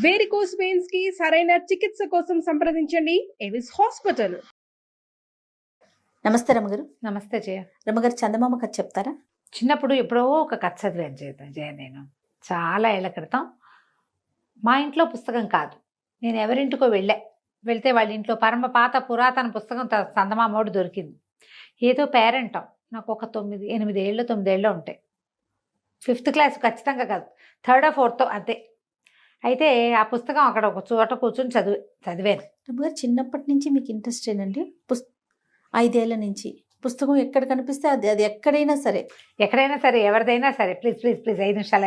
Varicose veins కి సరైన చికిత్స కోసం సంప్రదించండి ఎవిస్ హాస్పిటల్. నమస్తే రమగారు. నమస్తే జయ. రమగారు, చందమామ కథ చెప్తారా? చిన్నప్పుడు ఎప్పుడో ఒక కథ చదివాను జయ. నేను చాలా ఏళ్ల క్రితం మా ఇంట్లో పుస్తకం కాదు, నేను ఎవరింటికో వెళ్తే వాళ్ళ ఇంట్లో పరమ పాత పురాతన పుస్తకం చందమామోడు దొరికింది. ఏదో పేరెంటం, నాకు ఒక 9 ఏళ్ళు 9 ఏళ్ళు ఉంటాయి. 5th క్లాస్ ఖచ్చితంగా కాదు, 3rd or 4th అంతే. అయితే ఆ పుస్తకం అక్కడ ఒక చోట కూర్చొని చదివాను. రమగారు, చిన్నప్పటి నుంచి మీకు ఇంట్రెస్ట్ ఏనండి? 5 ఏళ్ల నుంచి పుస్తకం ఎక్కడ కనిపిస్తే అది ఎక్కడైనా సరే ఎవరిదైనా సరే ప్లీజ్ 5 నిమిషాలు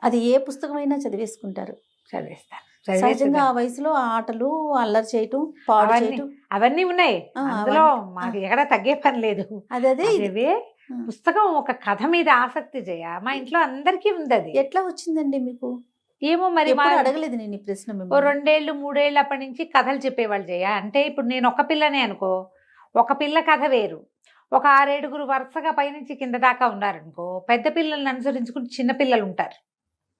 అది ఏ పుస్తకమైనా చదివేసుకుంటారు. చదివేస్తాను. సహజంగా ఆ వయసులో ఆటలు, అల్లరి చేయటం, పాడు చేయటం అవన్నీ ఉన్నాయి. అందులో మాకు ఎక్కడ తగ్గే పని లేదు. అదే పుస్తకం ఒక కథ మీద ఆసక్తి జయ, మా ఇంట్లో అందరికీ ఉంది. అది ఎట్లా వచ్చిందండి మీకు? ఏమో మరి అడగలేదు నేను ఈ ప్రశ్న. 2 ఏళ్ళు 3 ఏళ్ళు అప్పటి నుంచి కథలు చెప్పేవాళ్ళు జయ. అంటే ఇప్పుడు నేను ఒక పిల్లనే అనుకో, ఒక పిల్ల కథ వేరు. ఒక 6-7 వరుసగా పైనుంచి కింద దాకా ఉన్నారనుకో, పెద్ద పిల్లల్ని అనుసరించుకుంటూ చిన్న పిల్లలు ఉంటారు.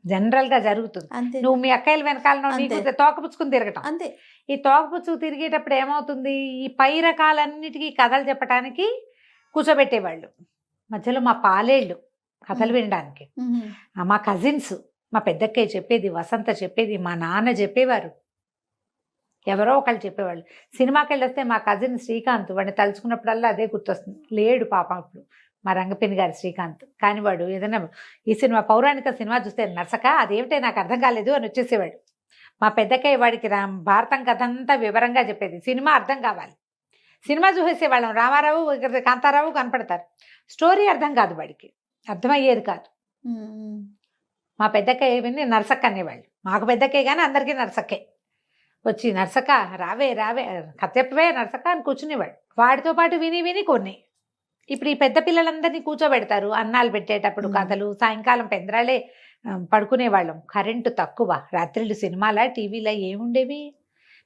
జనరల్ గా జరుగుతుంది. నువ్వు మీ అక్కయ్యల వెనకాల నీకు తోకపుచ్చుకుని తిరగటం అంతే. ఈ తోకపుచ్చుకు తిరిగేటప్పుడు ఏమవుతుంది, ఈ పై రకాలన్నిటికీ కథలు చెప్పడానికి కూర్చోబెట్టేవాళ్ళు. మధ్యలో మా పాలేళ్ళు కథలు వినడానికి, మా కజిన్స్, మా పెద్దక్కయ్య చెప్పేది, వసంత చెప్పేది, మా నాన్న చెప్పేవారు, ఎవరో ఒకళ్ళు చెప్పేవాళ్ళు. సినిమాకి వెళ్ళొస్తే మా కజిన్ శ్రీకాంత్, వాడిని తలుచుకున్నప్పుడల్లా అదే గుర్తొస్తుంది. లేడు పాపం ఇప్పుడు, మా రంగపిన్ని గారి శ్రీకాంత్. కానీ వాడు ఏదైనా ఈ సినిమా పౌరాణిక సినిమా చూస్తే నర్సక అదేమిటే నాకు అర్థం కాలేదు అని వచ్చేసేవాడు. మా పెద్దక్కయ్య వాడికి భారతం కథ అంతా వివరంగా చెప్పేది. సినిమా అర్థం కావాలి, సినిమా చూసేసేవాళ్ళం. రామారావు కాంతారావు కనపడతారు, స్టోరీ అర్థం కాదు, వాడికి అర్థమయ్యేది కాదు. మా పెద్దక్కయ్య విని నర్సక్క అనేవాళ్ళు. మాకు పెద్దక్కయ్య కానీ అందరికీ నర్సక్కే. వచ్చి నర్సక్క రావే కథ చెప్పవే నర్సక్క అని కూర్చునేవాడు. వాడితో పాటు విని కొన్ని. ఇప్పుడు ఈ పెద్ద పిల్లలందరినీ కూర్చోబెడతారు అన్నాలు పెట్టేటప్పుడు కథలు. సాయంకాలం పెందరాలే పడుకునేవాళ్ళం. కరెంటు తక్కువ, రాత్రిళ్ళు సినిమాల టీవీలో ఏముండేవి.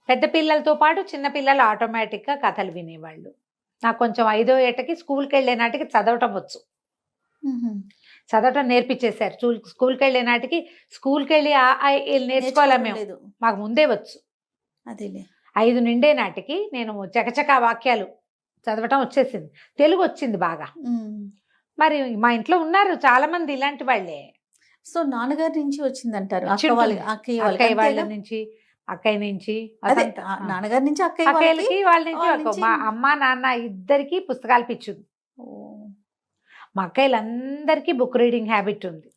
పెద్ద పిల్లలతో పాటు చిన్న పిల్లలు ఆటోమేటిక్గా కథలు వినేవాళ్ళు. నాకు కొంచెం 5వ ఏటకి స్కూల్కి వెళ్ళే నాటికి చదవటం వచ్చు. చదవటం నేర్పించేశారు. స్కూల్కి వెళ్ళే నాటికి స్కూల్కి వెళ్ళి నేర్చుకోవాలి మేము, మాకు ముందే వచ్చు. అదేలే 5 నిండే నాటికి నేను చకచకా వాక్యాలు చదవటం వచ్చేసింది. తెలుగు వచ్చింది బాగా. మరి మా ఇంట్లో ఉన్నారు చాలా మంది ఇలాంటి వాళ్ళే. సో నాన్నగారి నుంచి వచ్చిందంటారు? అక్కయ్య నుంచి నాన్నగారి నుంచి అక్కయ్యలకి వాళ్ళ నుంచి మా అమ్మ నాన్న ఇద్దరికి పుస్తకాలు పిచ్చుంది. మా అక్కయ్యలందరికీ బుక్ రీడింగ్ హ్యాబిట్ ఉంది.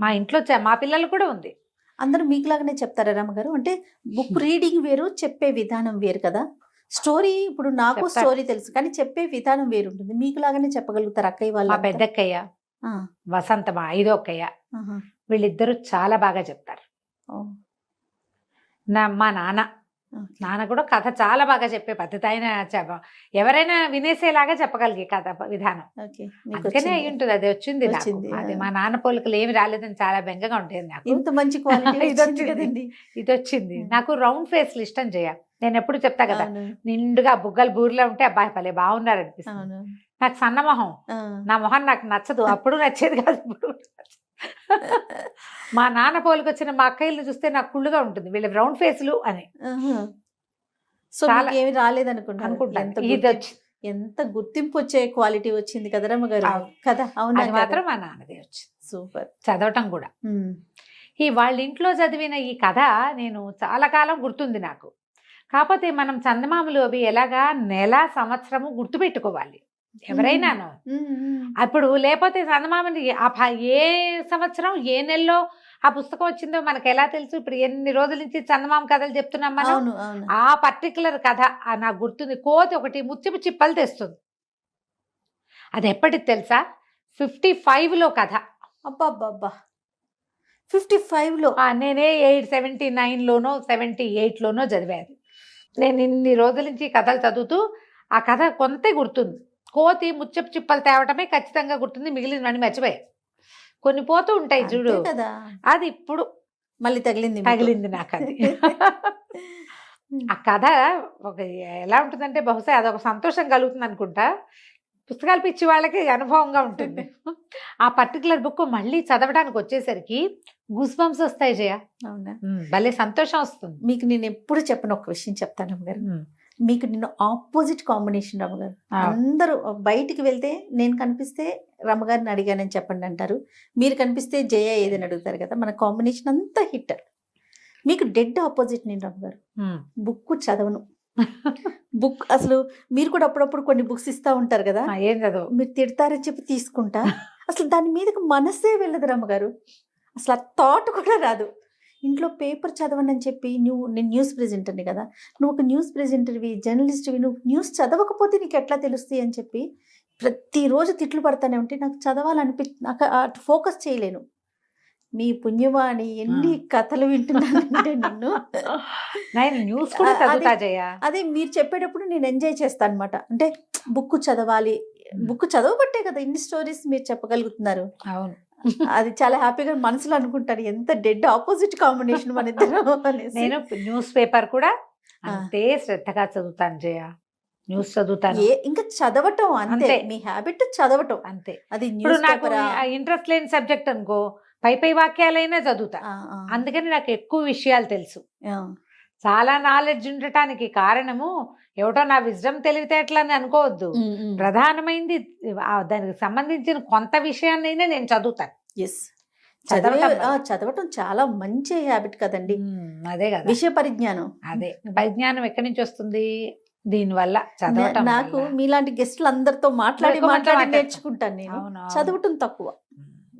మా ఇంట్లో మా పిల్లలు కూడా ఉంది. అందరూ మీకులాగానే చెప్తారా రమ్మగారు? అంటే బుక్ రీడింగ్ వేరు, చెప్పే విధానం వేరు కదా. స్టోరీ ఇప్పుడు నాకు స్టోరీ తెలుసు, కానీ చెప్పే విధానం వేరు ఉంటుంది. మీకులాగానే చెప్పగలుగుతారు అక్కయ్య వాళ్ళు? మా పెద్దక్కయ్య, వసంత, మా 5వ అక్కయ్య, వీళ్ళిద్దరూ చాలా బాగా చెప్తారు. మా నాన్న కూడా కథ చాలా బాగా చెప్పే పద్ధతి. ఆయన ఎవరైనా వినేసేలాగా చెప్పగలిగే కథ విధానం. అందుకనే అయి ఉంటుంది, అది వచ్చింది. అది మా నాన్న పోలికలు ఏమి రాలేదని చాలా బెంగగా ఉంటుంది నాకు. ఇంత మంచి క్వాలిటీ ఇది వచ్చింది. నాకు రౌండ్ ఫేస్లు ఇష్టం చేయ. నేను ఎప్పుడు చెప్తా కదా, నిండుగా బుగ్గలు బూరిలో ఉంటే అబ్బాయి పలే బాగున్నారు అనిపిస్తుంది. నాకు సన్న మొహం, నా మొహం నాకు నచ్చదు. అప్పుడు నచ్చేది కాదు, ఇప్పుడు మా నాన్న పోలికి వచ్చిన మా అక్కయ్యలు చూస్తే నాకు కుళ్ళుగా ఉంటుంది, వీళ్ళ రౌండ్ ఫేస్లు అని. సో ఏమి రాలేదనుకుంటా. ఎంత గుర్తింపు వచ్చే క్వాలిటీ వచ్చింది కదా రమ్మగారు కదా. అవునా? మాత్రం మా నాన్నదే వచ్చింది. సూపర్. చదవటం కూడా ఈ వాళ్ళ ఇంట్లో చదివిన ఈ కథ నేను చాలా కాలం గుర్తుంది నాకు. కాకపోతే మనం చందమామలు అవి ఎలాగా నెల సంవత్సరము గుర్తుపెట్టుకోవాలి ఎవరైనాను. అప్పుడు లేకపోతే చందమామని ఏ సంవత్సరం ఏ నెలలో ఆ పుస్తకం వచ్చిందో మనకు ఎలా తెలుసు? ఇప్పుడు ఎన్ని రోజుల నుంచి చందమామ కథలు చెప్తున్నాం మనం. ఆ పర్టికులర్ కథ నాకు గుర్తుంది. కోతి ఒకటి ముత్యపు చిప్పలు తెస్తుంది. అది ఎప్పటికి తెలుసా? 55లో కథ. అబ్బా 55లో? నేనే 79లోనో 78లోనో చదివాను. నేను ఇన్ని రోజుల నుంచి కథలు చదువుతూ ఆ కథ కొంతే గుర్తుంది. కోతి ముచ్చపు చిప్పలు తేవటమే ఖచ్చితంగా గుర్తుంది, మిగిలినవన్నీ మర్చిపోయా. కొన్ని పోతూ ఉంటాయి చూడు, అది ఇప్పుడు మళ్ళీ తగిలింది నాకు అది. ఆ కథ ఒక ఎలా ఉంటుందంటే, బహుశా అదొక సంతోషం కలుగుతుంది అనుకుంటా. పుస్తకాలు పిచ్చి వాళ్ళకి అనుభవంగా ఉంటుంది. ఆ పర్టికులర్ బుక్ మళ్ళీ చదవడానికి వచ్చేసరికి గూస్ బంప్స్ వస్తాయి జయ. అవునా? భలే సంతోషం వస్తుంది. మీకు నేను ఎప్పుడు చెప్పను ఒక విషయం చెప్తాను రమ్మగారు. మీకు నిన్న ఆపోజిట్ కాంబినేషన్ రమ్మగారు. అందరూ బయటికి వెళ్తే నేను కనిపిస్తే రమ్మగారిని అడిగానని చెప్పండి అంటారు, మీరు కనిపిస్తే జయ ఏదని అడుగుతారు కదా. మన కాంబినేషన్ అంతా హిట్. మీకు డెడ్ ఆపోజిట్ నేను రమ్మగారు. బుక్ చదవను. బుక్ అసలు మీరు కూడా అప్పుడప్పుడు కొన్ని బుక్స్ ఇస్తా ఉంటారు కదా, ఏం చదువు, మీరు తిడతారని చెప్పి తీసుకుంటా, అసలు దాని మీదకి మనసే వెళ్ళదు రమ్మగారు. అసలు ఆ థాట్ కూడా రాదు. ఇంట్లో పేపర్ చదవండి అని చెప్పి నేను న్యూస్ ప్రెజెంటర్ని కదా, నువ్వు ఒక న్యూస్ ప్రెజెంటర్వి, జర్నలిస్ట్వి, నువ్వు న్యూస్ చదవకపోతే నీకు ఎట్లా తెలుస్తాయి అని చెప్పి ప్రతిరోజు తిట్లు పడతానే ఉంటే నాకు నాకు అటు ఫోకస్ చేయలేను. మీ పుణ్యవాణి ఎన్ని కథలు వింటున్నానంటే నేను న్యూస్ కూడా చదువుతా జయ. అదే మీరు చెప్పేటప్పుడు నేను ఎంజాయ్ చేస్తాను అనమాట. అంటే బుక్ చదవాలి, బుక్ చదవబట్టే కదా ఇన్ని స్టోరీస్ మీరు చెప్పగలుగుతున్నారు. అవును, అది చాలా హ్యాపీగా మనసులో అనుకుంటాను, ఎంత డెడ్ ఆపోజిట్ కాంబినేషన్ మన ఇద్దరు. నేను న్యూస్ పేపర్ కూడా అంతే శ్రద్ధగా చదువుతాను జయ. న్యూస్ చదువుతాను, ఇంకా చదవటం అంతే, మీ హ్యాబిట్ చదవటం అంతే. అది ఇప్పుడు నాకు ఇంట్రెస్ట్ లేని సబ్జెక్ట్ అనుకో పై వాక్యాలైనా చదువుతా. అందుకని నాకు ఎక్కువ విషయాలు తెలుసు. చాలా నాలెడ్జ్ ఉండటానికి కారణము ఏమిటో నా విజ్డమ్ తెలివితేటలని అనుకోవద్దు. ప్రధానమైంది దానికి సంబంధించిన కొంత విషయాన్నైనా నేను చదువుతాను. చదవటం చాలా మంచి హ్యాబిట్ కదండి. అదే కదా విషయ పరిజ్ఞానం. అదే పరిజ్ఞానం ఎక్కడి నుంచి వస్తుంది? దీనివల్ల చదవటం. నాకు మీలాంటి గెస్టులు అందరితో మాట్లాడి నేర్చుకుంటాను నేను. చదవటం తక్కువ.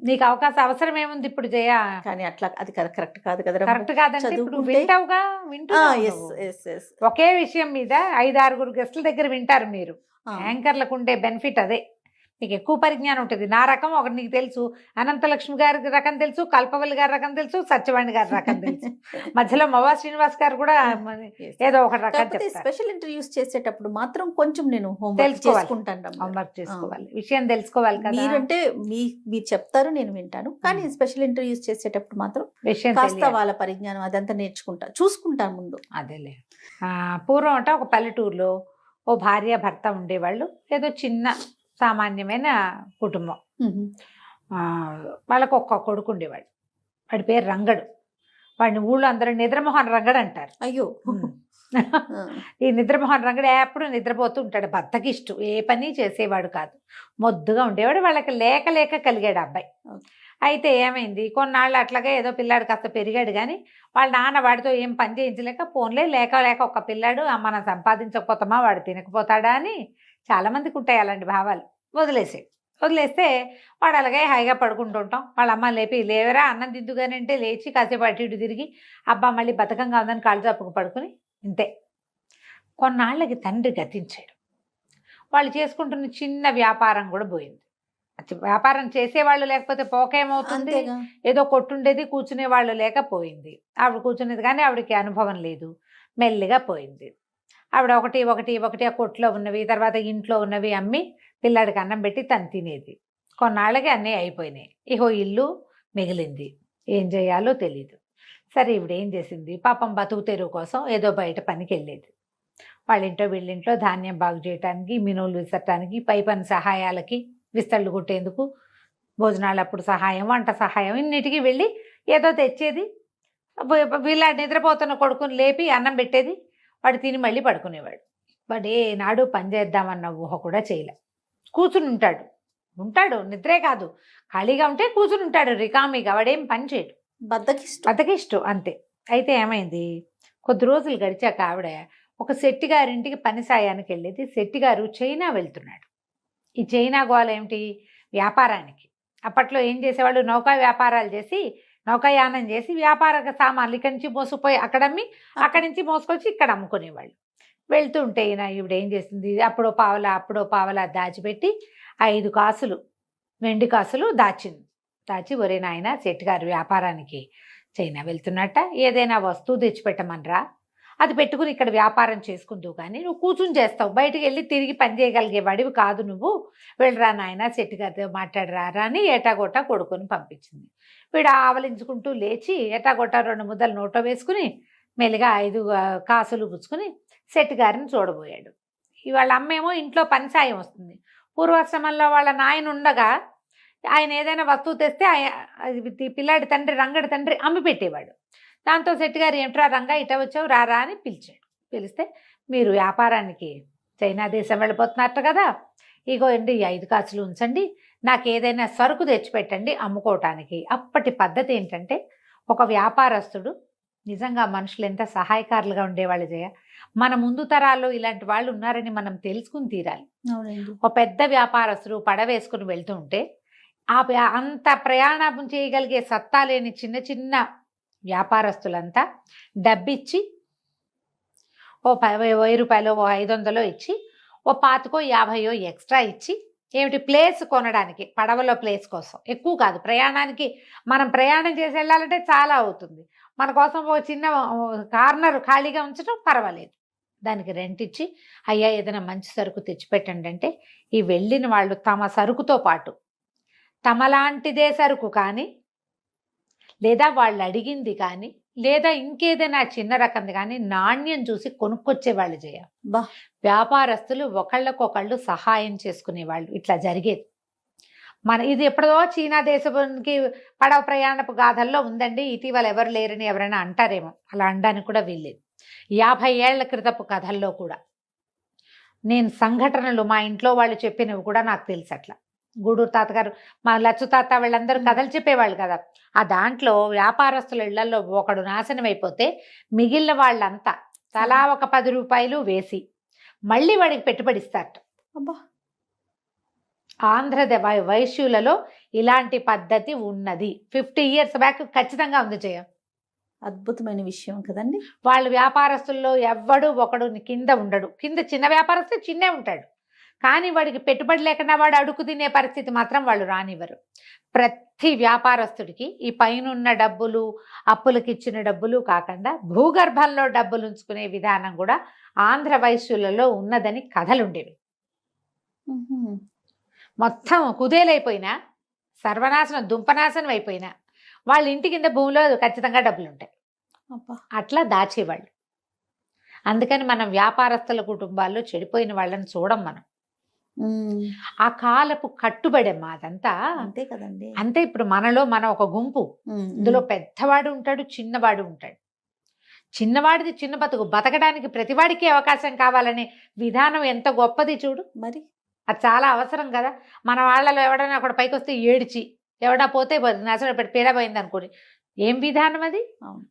నీకు అవకాశం అవసరం ఏముంది ఇప్పుడు జయ? కానీ అట్లా అది కరెక్ట్ కాదు కదా. కరెక్ట్ కాదంటే ఇప్పుడు వింటావుగా, ఒకే విషయం మీద 5-6 గెస్టుల దగ్గర వింటారు మీరు. యాంకర్లకు ఉండే బెనిఫిట్ అదే. నీకు ఎక్కువ పరిజ్ఞానం ఉంటుంది. నా రకం ఒకటి నీకు తెలుసు, అనంతలక్ష్మి గారి రకం తెలుసు, కల్పవల్లి గారి రకం తెలుసు, సత్యవాణి గారి రకం తెలుసు, మధ్యలో మవా శ్రీనివాస్ గారు కూడా ఏదో ఒక రకం. స్పెషల్ ఇంటర్వ్యూస్ చేసేటప్పుడు మాత్రం కొంచెం నేను హోంవర్క్ చేసుకోవాలి, విషయం తెలుసుకోవాలి కదా. మీరంటే మీరు చెప్తారు, నేను వింటాను. కానీ స్పెషల్ ఇంటర్వ్యూస్ చేసేటప్పుడు మాత్రం కాస్త వాళ్ళ పరిజ్ఞానం అదంతా చూసుకుంటాను ముందు. అదేలే. పూర్వం అంటే ఒక పల్లెటూరులో ఓ భార్య భర్త ఉండేవాళ్ళు. ఏదో చిన్న సామాన్యమైన కుటుంబం. వాళ్ళకు ఒక్క కొడుకు ఉండేవాడు. వాడి పేరు రంగడు. వాడిని ఊళ్ళో అందరూ నిద్రమోహన్ రంగడు అంటారు. అయ్యో, ఈ నిద్రమోహన్ రంగడు ఎప్పుడు నిద్రపోతూ ఉంటాడు. భర్తకి ఇష్టం, ఏ పని చేసేవాడు కాదు, మొద్దుగా ఉండేవాడు. వాళ్ళకి లేక కలిగాడు అబ్బాయి. అయితే ఏమైంది, కొన్నాళ్ళు అట్లాగే ఏదో పిల్లాడు కాస్త పెరిగాడు. కానీ వాళ్ళ నాన్న వాడితో ఏం పని చేయించలేక పోన్లే లేక ఒక్క పిల్లాడు, మనం సంపాదించకపోతామా వాడు తినకపోతాడా అని చాలామందికి ఉంటాయి అలాంటి భావాలు. వదిలేస్తే వాడు అలాగే హాయిగా పడుకుంటూ ఉంటాం. వాళ్ళ అమ్మ లేవరా అన్నం దిద్దుగానంటే లేచి కాసేపు అటు ఇటు తిరిగి అబ్బా మళ్ళీ బతకంగా ఉందని కాళ్ళు చాపుకు పడుకుని ఇంతే. కొన్నాళ్ళకి తండ్రి గతించాడు. వాళ్ళు చేసుకుంటున్న చిన్న వ్యాపారం కూడా పోయింది. వ్యాపారం చేసేవాళ్ళు లేకపోతే పోకేమవుతుంది, ఏదో కొట్టుండేది, కూర్చునే వాళ్ళు లేకపోయింది. ఆవిడ కూర్చునేది కానీ ఆవిడకి అనుభవం లేదు, మెల్లిగా పోయింది. ఆవిడ ఒకటి ఆ కొట్లో ఉన్నవి, తర్వాత ఇంట్లో ఉన్నవి అమ్మి పిల్లాడికి అన్నం పెట్టి తను తినేది. కొన్నాళ్ళకి అన్నీ అయిపోయినాయి. ఇహో ఇల్లు మిగిలింది. ఏం చేయాలో తెలీదు. సరే ఇవిడ ఏం చేసింది, పాపం బతుకు తెరువు కోసం ఏదో బయట పనికి వెళ్ళేది. వాళ్ళింట్లో వీళ్ళింట్లో ధాన్యం బాగు చేయటానికి, మినువులు విసరటానికి, పై పని సహాయాలకి, విస్తళ్ళు కుట్టేందుకు, భోజనాలప్పుడు సహాయం, వంట సహాయం, ఇన్నిటికీ వెళ్ళి ఏదో తెచ్చేది. వీళ్ళ నిద్రపోతున్న కొడుకుని లేపి అన్నం పెట్టేది. వాడు తిని మళ్ళీ పడుకునేవాడు. వాడు ఏనాడు పని చేద్దామన్న ఊహ కూడా చేయలే. కూర్చుని ఉంటాడు, నిద్రే కాదు, ఖాళీగా ఉంటే కూర్చుని ఉంటాడు రికామిగా. వాడేం పని చేయడు, బద్దకిష్టం అంతే. అయితే ఏమైంది, కొద్ది రోజులు గడిచాక ఆవిడ ఒక శెట్టి గారింటికి పని సాయానికి వెళ్ళేది. శెట్టి గారు చైనా వెళ్తున్నాడు. ఈ చైనా గోల ఏమిటి, వ్యాపారానికి. అప్పట్లో ఏం చేసేవాళ్ళు, నౌకా వ్యాపారాలు చేసి, నౌకాయానం చేసి వ్యాపార సామాన్లు ఇక్కడి నుంచి మోసుకుపోయి అక్కడమ్మి, అక్కడి నుంచి మోసుకొచ్చి ఇక్కడ అమ్ముకునేవాళ్ళు. వెళ్తూ ఉంటే ఈవిడ ఏం చేసింది, అప్పుడో పావలా దాచిపెట్టి 5 కాసులు వెండి కాసులు దాచి ఒరే నాయన శెట్టి గారు వ్యాపారానికి చైనా వెళ్తున్నట్ట, ఏదైనా వస్తువు తెచ్చిపెట్టమనరా, అది పెట్టుకుని ఇక్కడ వ్యాపారం చేసుకుందువు, కానీ నువ్వు కూర్చుని చేస్తావు, బయటికి వెళ్ళి తిరిగి పని చేయగలిగే వాడివి కాదు నువ్వు, వెళ్ళరా నాయన శెట్టి గారితో మాట్లాడరా అని ఏటాగొట్టా కొడుకుని పంపించింది. వీడు ఆవలించుకుంటూ లేచి ఏటాగొట్టా 2 ముద్దలు నోట్లో వేసుకుని మెల్లిగా 5 కాసులు పుచ్చుకుని శెట్టి గారిని చూడబోయాడు. ఇవాళ అమ్మేమో ఇంట్లో పని సాయం వస్తుంది, పూర్వాశ్రమంలో వాళ్ళ నాయన ఉండగా ఆయన ఏదైనా వస్తువు తెస్తే పిల్లాడి తండ్రి రంగడి తండ్రి అమ్మి పెట్టేవాడు. దాంతో శెట్టి గారు ఏమిట్రా రంగా ఇట వచ్చావు రారా అని పిలిచాడు. పిలిస్తే మీరు వ్యాపారానికి చైనా దేశం వెళ్ళిపోతున్నట్టు కదా, ఇగో అండి 5 కాసులు ఉంచండి, నాకు ఏదైనా సరుకు తెచ్చిపెట్టండి అమ్ముకోవటానికి. అప్పటి పద్ధతి ఏంటంటే ఒక వ్యాపారస్తుడు నిజంగా మనుషులు ఎంత సహాయకారులుగా ఉండేవాళ్ళు జయ. మన ముందు తరాల్లో ఇలాంటి వాళ్ళు ఉన్నారని మనం తెలుసుకుని తీరాలి. ఒక పెద్ద వ్యాపారస్తుడు పడవేసుకుని వెళ్తూ ఉంటే అంత ప్రయాణం చేయగలిగే సత్తా లేని చిన్న చిన్న వ్యాపారస్తులంతా డబ్బిచ్చి ఓ 1000 రూపాయలు ఓ 500 ఇచ్చి ఓ 25 ఎక్స్ట్రా ఇచ్చి ఏమిటి ప్లేస్ కొనడానికి, పడవలో ప్లేస్ కోసం, ఎక్కువ కాదు ప్రయాణానికి. మనం ప్రయాణం చేసి వెళ్ళాలంటే చాలా అవుతుంది, మన కోసం ఓ చిన్న కార్నర్ ఖాళీగా ఉంచడం పర్వాలేదు, దానికి రెంట్ ఇచ్చి అయ్యా ఏదైనా మంచి సరుకు తెచ్చిపెట్టండి అంటే ఈ వెళ్ళిన వాళ్ళు తమ సరుకుతో పాటు తమలాంటిదే సరుకు కానీ లేదా వాళ్ళు అడిగింది కానీ లేదా ఇంకేదైనా చిన్న రకంది కానీ నాణ్యం చూసి కొనుక్కొచ్చేవాళ్ళు జయ. వ్యాపారస్తులు ఒకళ్ళకొకళ్ళు సహాయం చేసుకునేవాళ్ళు. ఇట్లా జరిగేది. ఇది ఎప్పుడో చీనా దేశానికి పడవ ప్రయాణపు గాథల్లో ఉందండి, ఇటీవల ఎవరు లేరని ఎవరైనా అంటారేమో, అలా అనడానికి కూడా వీల్లేదు. 50 ఏళ్ల క్రితపు కథల్లో కూడా నేను సంఘటనలు మా ఇంట్లో వాళ్ళు చెప్పినవి కూడా నాకు తెలుసు. అట్లా గూడూరు తాతగారు, మా లచ్చు తాత వీళ్ళందరూ కథలు చెప్పేవాళ్ళు కదా. ఆ దాంట్లో వ్యాపారస్తుల ఇళ్లలో ఒకడు నాశనం అయిపోతే మిగిలిన వాళ్ళంతా తలా ఒక 10 రూపాయలు వేసి మళ్ళీ వాడికి పెట్టుబడి ఇస్తారట. ఆంధ్ర వైశ్యులలో ఇలాంటి పద్ధతి ఉన్నది. 50 years బ్యాక్ ఖచ్చితంగా ఉంది జయ. అద్భుతమైన విషయం కదండి. వాళ్ళు వ్యాపారస్తుల్లో ఎవ్వడు ఒకడు కింద ఉండడు. కింద చిన్న వ్యాపారస్తు చిన్నే ఉంటాడు, కానీ వాడికి పెట్టుబడి లేకుండా వాడు అడుగు తినే పరిస్థితి మాత్రం వాళ్ళు రానివ్వరు. ప్రతి వ్యాపారస్తుడికి ఈ పైనున్న డబ్బులు, అప్పులకి ఇచ్చిన డబ్బులు కాకుండా భూగర్భంలో డబ్బులు ఉంచుకునే విధానం కూడా ఆంధ్ర వైశ్యులలో ఉన్నదని కథలుండేవి. మొత్తం కుదేలైపోయినా, సర్వనాశనం దుంపనాశనం అయిపోయినా వాళ్ళ ఇంటి కింద భూమిలో ఖచ్చితంగా డబ్బులు ఉంటాయి. అట్లా దాచేవాళ్ళు. అందుకని మనం వ్యాపారస్తుల కుటుంబాల్లో చెడిపోయిన వాళ్ళని చూడం మనం. ఆ కాలపు కట్టుబడమ్మా అదంతా. అంతే కదండి. అంతే. ఇప్పుడు మనలో మనం ఒక గుంపు, ఇందులో పెద్దవాడు ఉంటాడు, చిన్నవాడు ఉంటాడు. చిన్నవాడిది చిన్న బతుకు, బతకడానికి ప్రతివాడికి అవకాశం కావాలనే విధానం ఎంత గొప్పది చూడు. మరి అది చాలా అవసరం కదా. మన వాళ్ళలో ఎవడైనా అక్కడ పైకి వస్తే ఏడ్చి, ఎవడా పోతే నసలు పీడపోయింది అనుకోని ఏం విధానం అది.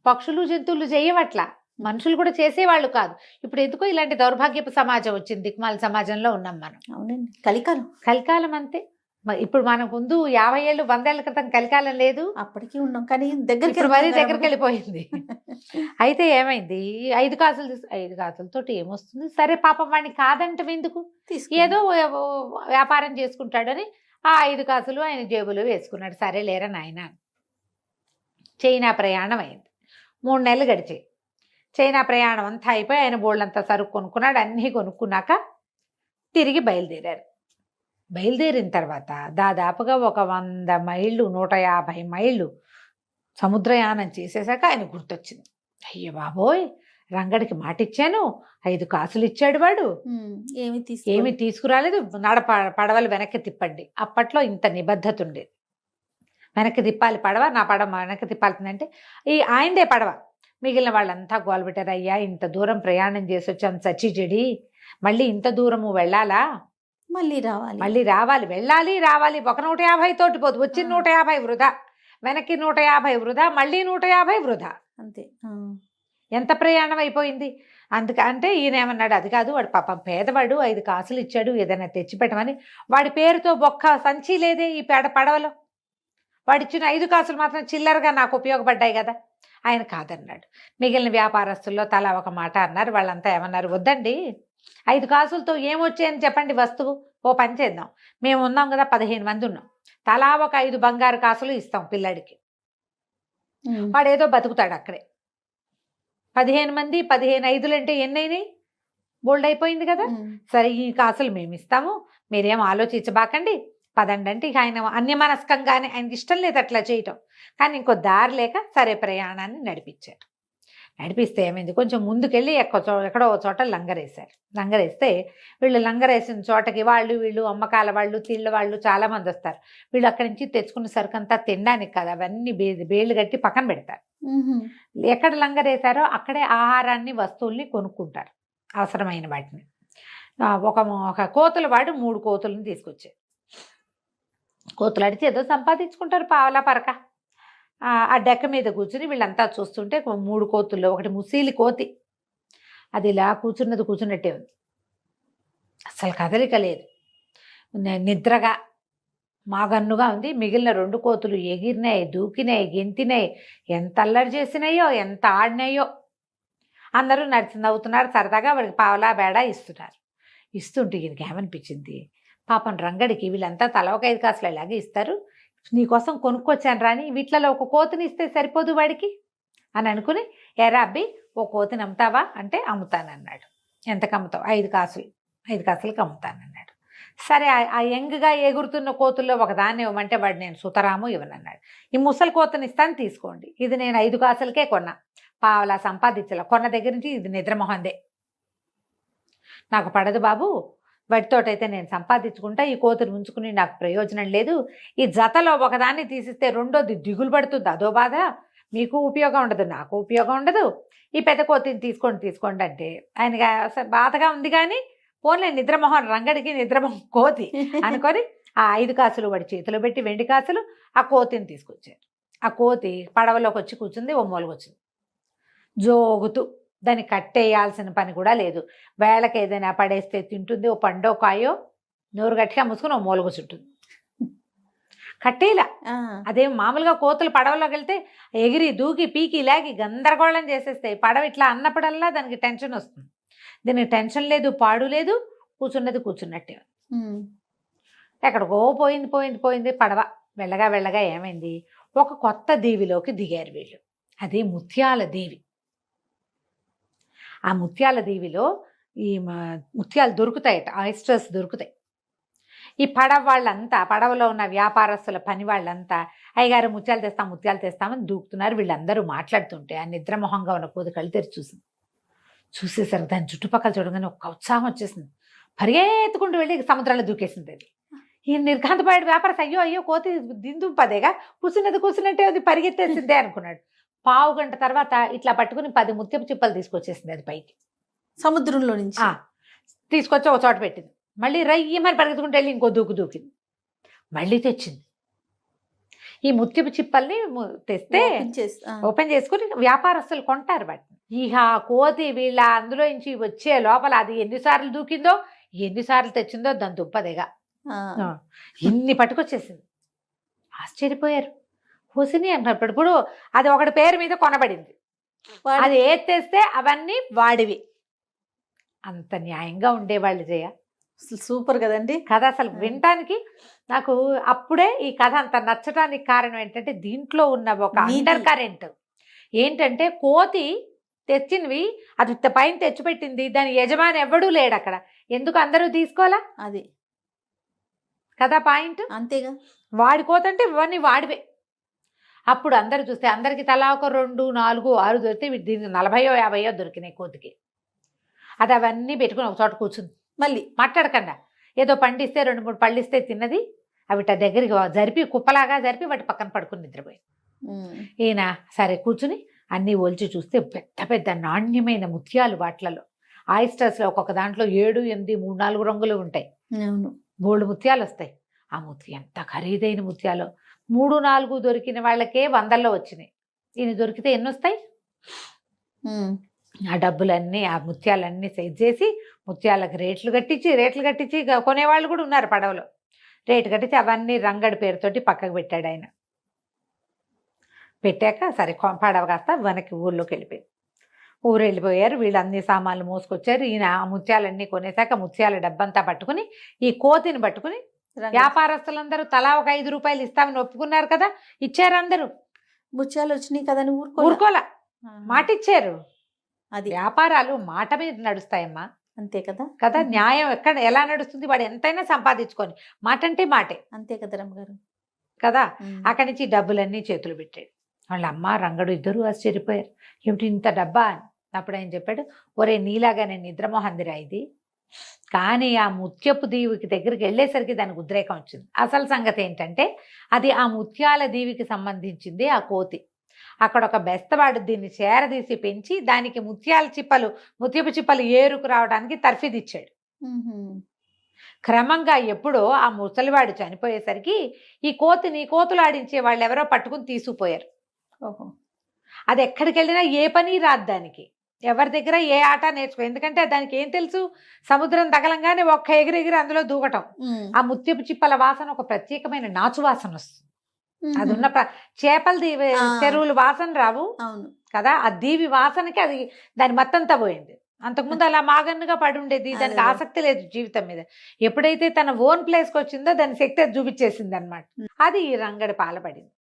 పక్షులు జంతువులు చేయవట్లా, మనుషులు కూడా చేసేవాళ్ళు కాదు. ఇప్పుడు ఎందుకో ఇలాంటి దౌర్భాగ్యపు సమాజం వచ్చింది, దిక్మాల సమాజంలో ఉన్నాం మనం. అవునండి, కలికాలం అంతే. ఇప్పుడు మనకు ముందు 50 ఏళ్ళు 100 ఏళ్ల క్రితం కలికాలం లేదు, అప్పటికి ఉన్నాం, కానీ దగ్గరికి వెళ్ళిపోయింది. అయితే ఏమైంది, 5 కాసులు 5 కాసులతోటి ఏమొస్తుంది, సరే పాపం వాడిని కాదంటే ఎందుకు, ఏదో వ్యాపారం చేసుకుంటాడని ఆ 5 కాసులు ఆయన జేబులో వేసుకున్నాడు. సరే లేరా నాయన. చైనా ప్రయాణం అయింది. 3 నెలలు గడిచాయి. చైనా ప్రయాణం అంతా అయిపోయి ఆయన బోళ్ళంతా సరుకు కొనుక్కున్నాడు. అన్నీ కొనుక్కున్నాక తిరిగి బయలుదేరారు. బయలుదేరిన తర్వాత దాదాపుగా ఒక 100 మైళ్ళు 150 మైళ్ళు సముద్రయానం చేసేసాక ఆయన గుర్తొచ్చింది, అయ్యో బాబోయ్ రంగడికి మాట ఇచ్చాను, 5 కాసులు ఇచ్చాడు వాడు, ఏమి తీసుకురాలేదు, పడవలు వెనక్కి తిప్పండి. అప్పట్లో ఇంత నిబద్ధత ఉండేది, వెనక్కి తిప్పాలి పడవ, నా పడవ వెనక్కి తిప్పాల్సిందంటే ఈ ఆయనదే పడవ. మిగిలిన వాళ్ళంతా గోల్బెట్టారు, అయ్యా ఇంత దూరం ప్రయాణం చేసి వచ్చాం చచ్చి చెడి, మళ్ళీ ఇంత దూరము వెళ్ళాలా, మళ్ళీ రావాలి వెళ్ళాలి రావాలి, ఒక 150 తోటి పోదు, వచ్చిన 150 వృధా, వెనక్కి 150 వృధా, మళ్ళీ 150 వృధా, అంతే. ఎంత ప్రయాణం అయిపోయింది. అంటే ఈయన ఏమన్నాడు, అది కాదు వాడు పాపం పేదవాడు, 5 కాసులు ఇచ్చాడు, ఏదైనా తెచ్చిపెట్టమని. వాడి పేరుతో ఒక్క సంచి లేదే ఈ పడవలో, వాడిచ్చిన 5 కాసులు మాత్రం చిల్లరగా నాకు ఉపయోగపడ్డాయి కదా. ఆయన కాదన్నాడు. మిగిలిన వ్యాపారస్తుల్లో తలా ఒక మాట అన్నారు. వాళ్ళంతా ఏమన్నారు, వద్దండి 5 కాసులతో ఏమొచ్చాయని చెప్పండి వస్తువు, ఓ పని చేద్దాం, మేము ఉన్నాం కదా 15 మంది ఉన్నాం, తలా ఒక 5 బంగారు కాసులు ఇస్తాం పిల్లాడికి, వాడేదో బతుకుతాడు అక్కడే. 15 మంది 15 5 అంటే ఎన్నైనాయి, బోల్డ్ అయిపోయింది కదా. సరే ఈ కాసులు మేము ఇస్తాము, మీరేం ఆలోచించబాకండి, పదండి అంటే ఇక ఆయన అన్యమనస్కంగానే, ఆయనకి ఇష్టం లేదు అట్లా చేయటం, కానీ ఇంకో దారి లేక సరే ప్రయాణాన్ని నడిపించారు. నడిపిస్తే ఏమైంది, కొంచెం ముందుకెళ్ళి ఎక్కడో ఓ చోట లంగరేశారు. లంగరేస్తే వీళ్ళు లంగరేసిన చోటకి వీళ్ళు అమ్మకాల వాళ్ళు, తిళ్ళ వాళ్ళు చాలామంది వస్తారు. వీళ్ళు అక్కడి నుంచి తెచ్చుకున్న సరుకంతా తినడానికి కదా, అవన్నీ బేళ్ళు కట్టి పక్కన పెడతారు. ఎక్కడ లంగరేశారో అక్కడే ఆహారాన్ని, వస్తువుల్ని కొనుక్కుంటారు, అవసరమైన వాటిని. ఒక కోతుల వాడు 3 కోతులను తీసుకొచ్చారు. కోతులు అడిచి ఏదో సంపాదించుకుంటారు పావలా పరక. ఆ డెక్క మీద కూర్చుని వీళ్ళంతా చూస్తుంటే 3 కోతుల్లో ఒకటి ముసీలి కోతి, అది ఇలా కూర్చున్నట్టే ఉంది, అసలు కదలిక లేదు, నిద్రగా మాగన్నుగా ఉంది. మిగిలిన 2 కోతులు ఎగిరినాయి, దూకినాయి, గెంతినాయి, ఎంత అల్లరి చేసినాయో, ఎంత ఆడినాయో. అందరూ నవ్వుతున్నారు, సరదాగా వాడికి పావలా బేడా ఇస్తున్నారు. ఇస్తుంటే ఈయనకి ఏమనిపించింది, పాపం రంగడికి వీళ్ళంతా తల ఒక 5 కాసులు ఇలాగే ఇస్తారు, నీకోసం కొనుక్కొచ్చాను రాని, వీటిలలో ఒక కోతిని ఇస్తే సరిపోదు వాడికి అని అనుకుని, ఎరా అబ్బి ఓ కోతిని అమ్ముతావా అంటే అమ్ముతానన్నాడు. ఎంతకు అమ్ముతావు? 5 కాసులు, 5 కాసులకి అమ్ముతానన్నాడు. సరే, ఆ యంగ్గా ఎగురుతున్న కోతుల్లో ఒకదాన్ని ఇవ్వమంటే వాడు నేను సుతరాము ఇవ్వనన్నాడు. ఈ ముసలి కోతిని ఇస్తాను తీసుకోండి, ఇది నేను 5 కాసులకే కొన్నా, పావలా సంపాదించాల, కొన్న దగ్గర నుంచి ఇది నిద్రమొహందే, నాకు పడదు బాబు, వాటితోటైతే నేను సంపాదించుకుంటా, ఈ కోతిని ఉంచుకుని నాకు ప్రయోజనం లేదు, ఈ జతలో ఒకదాన్ని తీసిస్తే రెండోది దిగులు పడుతుంది, అదో బాధ, మీకు ఉపయోగం ఉండదు, నాకు ఉపయోగం ఉండదు, ఈ పెద్ద కోతిని తీసుకోండి అంటే ఆయనకి బాధగా ఉంది. కానీ పోన్లే, నిద్రమోహం రంగడికి నిద్రమోహం కోతి అనుకొని ఆ 5 కాసులు వాడి చేతిలో పెట్టి, వెండి కాసులు, ఆ కోతిని తీసుకొచ్చారు. ఆ కోతి పడవలోకి వచ్చి కూర్చుంది, ఓ మూలకొచ్చింది జోగుతూ. దాన్ని కట్టేయాల్సిన పని కూడా లేదు, వేళకి ఏదైనా పడేస్తే తింటుంది, ఓ పండో కాయో నోరు గట్టిగా మూసుకుని ఓ మూలగు చుట్టుంది, కట్టేలా. అదేం మామూలుగా కోతులు పడవలోకి వెళ్తే ఎగిరి దూకి పీకి లాగి గందరగోళం చేసేస్తాయి, పడవ ఇట్లా అన్నప్పుడల్లా దానికి టెన్షన్ వస్తుంది. దీనికి టెన్షన్ లేదు, పాడు లేదు, కూర్చున్నట్టే. ఎక్కడికో పోయింది పడవ. వెళ్ళగా ఏమైంది, ఒక కొత్త దీవిలోకి దిగారు వీళ్ళు, అది ముత్యాల దీవి. ఆ ముత్యాల దీవిలో ఈ ముత్యాలు దొరుకుతాయట, ఆయిస్టర్స్ దొరుకుతాయి. ఈ పడవలో ఉన్న వ్యాపారస్తుల పని వాళ్ళంతా అయ్యగారు ముత్యాలు తెస్తామని దూకుతున్నారు. వీళ్ళందరూ మాట్లాడుతుంటే ఆ నిద్రమోహంగా ఉన్న కోతి కళ్ళు తెరిచి చూసేసరికి దాని చుట్టుపక్కల చూడగానే ఒక ఉత్సాహం వచ్చేసింది, పరిగెత్తుకుంటూ వెళ్ళి సముద్రంలో దూకేసింది. అది ఈ నిర్ఘాంతపాయుడు వ్యాపారస్ అయ్యో కోతి దిందుంపదేగా, కూర్చున్నట్టే అది పరిగెత్తేసిందే అనుకున్నాడు. 1/2 గంట తర్వాత ఇట్లా పట్టుకుని 10 ముత్యపు చిప్పలు తీసుకొచ్చేసింది అది పైకి, సముద్రంలో నుంచి తీసుకొచ్చి ఒక చోట పెట్టింది. మళ్ళీ రయ్యమని పరిగెత్తుకుంటూ వెళ్ళి ఇంకో దూకింది, మళ్ళీ తెచ్చింది. ఈ ముత్యపు చిప్పల్ని తెస్తే ఓపెన్ చేసుకుని వ్యాపారస్తులు కొంటారు వాటిని. ఇక కోతి వీళ్ళ అందులో నుంచి వచ్చే లోపల అది ఎన్నిసార్లు దూకిందో, ఎన్నిసార్లు తెచ్చిందో దాని దుంపదేగా ఇన్ని పట్టుకొచ్చేసింది. ఆశ్చర్యపోయారు. హుసిని అంటున్నప్పుడు ఇప్పుడు అది ఒకటి పేరు మీద కొనబడింది, అది ఏది తెస్తే అవన్నీ వాడివి. అంత న్యాయంగా ఉండేవాళ్ళు జయ. సూపర్ కదండి కథ. అసలు వినటానికి నాకు అప్పుడే ఈ కథ అంత నచ్చటానికి కారణం ఏంటంటే దీంట్లో ఉన్న ఒక అండర్ కరెంట్ ఏంటంటే, కోతి తెచ్చినవి అది పైన తెచ్చిపెట్టింది, దాని యజమాని ఎవడూ లేడు అక్కడ, ఎందుకు అందరూ తీసుకోవాలా, అది కదా పాయింట్. అంతేగా, వాడి కోతి అంటే ఇవన్నీ వాడివే. అప్పుడు అందరూ చూస్తే అందరికి తలా ఒక 2, 4, 6 దొరికితే దీనికి 40, 50 దొరికినాయి కోతికి. అది అవన్నీ పెట్టుకుని ఒక చోట కూర్చుంది, మళ్ళీ మాట్లాడకుండా ఏదో పండిస్తే 2, 3 పళ్ళు ఇస్తే తిన్నది, అవిట దగ్గరికి జరిపి కుప్పలాగా జరిపి వాటి పక్కన పడుకుని నిద్రపోయింది. ఈయన సరే కూర్చుని అన్నీ ఒలిచి చూస్తే పెద్ద నాణ్యమైన ముత్యాలు వాటిలలో. ఆయిస్టర్స్లో ఒక్కొక్క దాంట్లో 7, 8, 3, 4 రంగులు ఉంటాయి, బోల్డ్ ముత్యాలు వస్తాయి. ఆ ముత్యం ఎంత ఖరీదైన ముత్యాలు. 3, 4 దొరికిన వాళ్ళకే 100లో వచ్చినాయి, ఈయన దొరికితే ఎన్ని వస్తాయి. ఆ డబ్బులన్నీ ఆ ముత్యాలన్నీ సెట్ చేసి ముత్యాలకు రేట్లు కట్టించి కొనేవాళ్ళు కూడా ఉన్నారు పడవలో. రేటు కట్టించి అవన్నీ రంగడి పేరుతోటి పక్కకు పెట్టాడు ఆయన. పెట్టాక సరే పడవ కాస్త వెనక్కి ఊర్లోకి వెళ్ళిపోయింది. ఊరు వెళ్ళిపోయారు వీళ్ళు, అన్ని సామాన్లు మోసుకొచ్చారు. ఈయన ఆ ముత్యాలన్నీ కొనేసాక ముత్యాల డబ్బంతా పట్టుకుని ఈ కోతిని పట్టుకుని, వ్యాపారస్తులందరూ తలా ఒక 5 రూపాయలు ఇస్తామని ఒప్పుకున్నారు కదా, ఇచ్చారు అందరూ. ముత్యాలు వచ్చినాయి కదా ఊరుకోలా, మాట ఇచ్చారు. అది వ్యాపారాలు మాట మీద నడుస్తాయమ్మా, అంతే కదా. న్యాయం ఎలా నడుస్తుంది, వాడు ఎంతైనా సంపాదించుకొని, మాట అంటే మాటే, అంతే కదా రమ్మగారు కదా. అక్కడి నుంచి డబ్బులన్నీ చేతులు పెట్టాడు. వాళ్ళ అమ్మ రంగడు ఇద్దరు ఆశ్చర్యపోయారు. ఏమిటి ఇంత డబ్బా అని. అప్పుడు ఆయన చెప్పాడు, ఒరే నీలాగానే నిద్రమోహందిరా ఇది, కానీ ఆ ముత్యపు దీవికి దగ్గరికి వెళ్ళేసరికి దానికి ఉద్రేకం వచ్చింది. అసలు సంగతి ఏంటంటే అది ఆ ముత్యాల దీవికి సంబంధించింది ఆ కోతి. అక్కడ ఒక బెస్తవాడు దీన్ని చేరదీసి పెంచి దానికి ముత్యపు చిప్పలు ఏరుకు రావడానికి తర్ఫీదిచ్చాడు. క్రమంగా ఎప్పుడో ఆ ముసలివాడు చనిపోయేసరికి ఈ కోతులు ఆడించే వాళ్ళు ఎవరో పట్టుకుని తీసుకుపోయారు. ఓహో. అది ఎక్కడికి వెళ్ళినా ఏ పని రాదు దానికి, ఎవరి దగ్గర ఏ ఆట నేర్చుకో. ఎందుకంటే దానికి ఏం తెలుసు, సముద్రం తగలంగానే ఒక్క ఎగిరెగిరి అందులో దూకటం. ఆ ముత్యపు చిప్పల వాసన ఒక ప్రత్యేకమైన నాచు వాసన వస్తుంది. అది ఉన్న చేపల దీవి చెరువులు వాసన రావు కదా, ఆ దీవి వాసనకి అది దాని మత్తంతా పోయింది. అంతకుముందు అలా మాగన్నుగా పడి ఉండేది, దానికి ఆసక్తి లేదు జీవితం మీద. ఎప్పుడైతే తన ఓన్ ప్లేస్కి వచ్చిందో దాని శక్తి అది చూపించేసింది అనమాట. అది ఈ రంగడి పాలపడింది.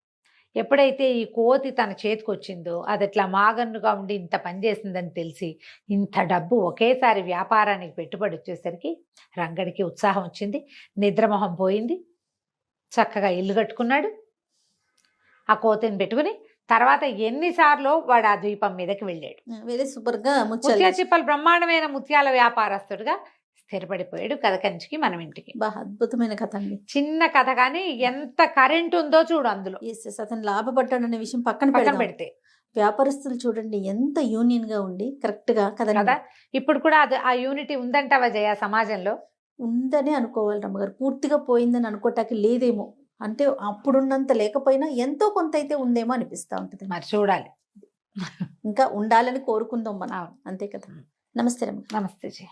ఎప్పుడైతే ఈ కోతి తన చేతికి వచ్చిందో అది ఇట్లా మాగన్నుగా ఉండి ఇంత పని చేసిందని తెలిసి ఇంత డబ్బు ఒకేసారి వ్యాపారానికి పెట్టుబడి వచ్చేసరికి రంగడికి ఉత్సాహం వచ్చింది, నిద్రమోహం పోయింది. చక్కగా ఇల్లు కట్టుకున్నాడు ఆ కోతిని పెట్టుకుని. తర్వాత ఎన్నిసార్లు వాడు ఆ ద్వీపం మీదకి వెళ్ళాడు. వెరీ సూపర్ గా ముత్యాల చిప్పలు బ్రహ్మాండమైన ముత్యాల వ్యాపారస్తుడుగా స్థిరపడిపోయాడు. కథ కంచికి మనం ఇంటికి. అద్భుతమైన కథ అండి, చిన్న కథ కానీ ఎంత కరెంట్ ఉందో చూడు అందులో. అతను లాభపడ్డాడు అనే విషయం పక్కన పెడితే వ్యాపారస్తులు చూడండి ఎంత యూనియన్ గా ఉండి కరెక్ట్ గా కదా. ఇప్పుడు కూడా అది ఆ యూనిటీ ఉందంటావా జయ సమాజంలో? ఉందని అనుకోవాలి రమ్మగారు, పూర్తిగా పోయిందని అనుకోటానికి లేదేమో. అంటే అప్పుడున్నంత లేకపోయినా ఎంతో కొంత అయితే ఉందేమో అనిపిస్తా ఉంటుంది. మరి చూడాలి, ఇంకా ఉండాలని కోరుకుందాం మనం, అంతే కదా. నమస్తే రమ్మ. నమస్తే జయ.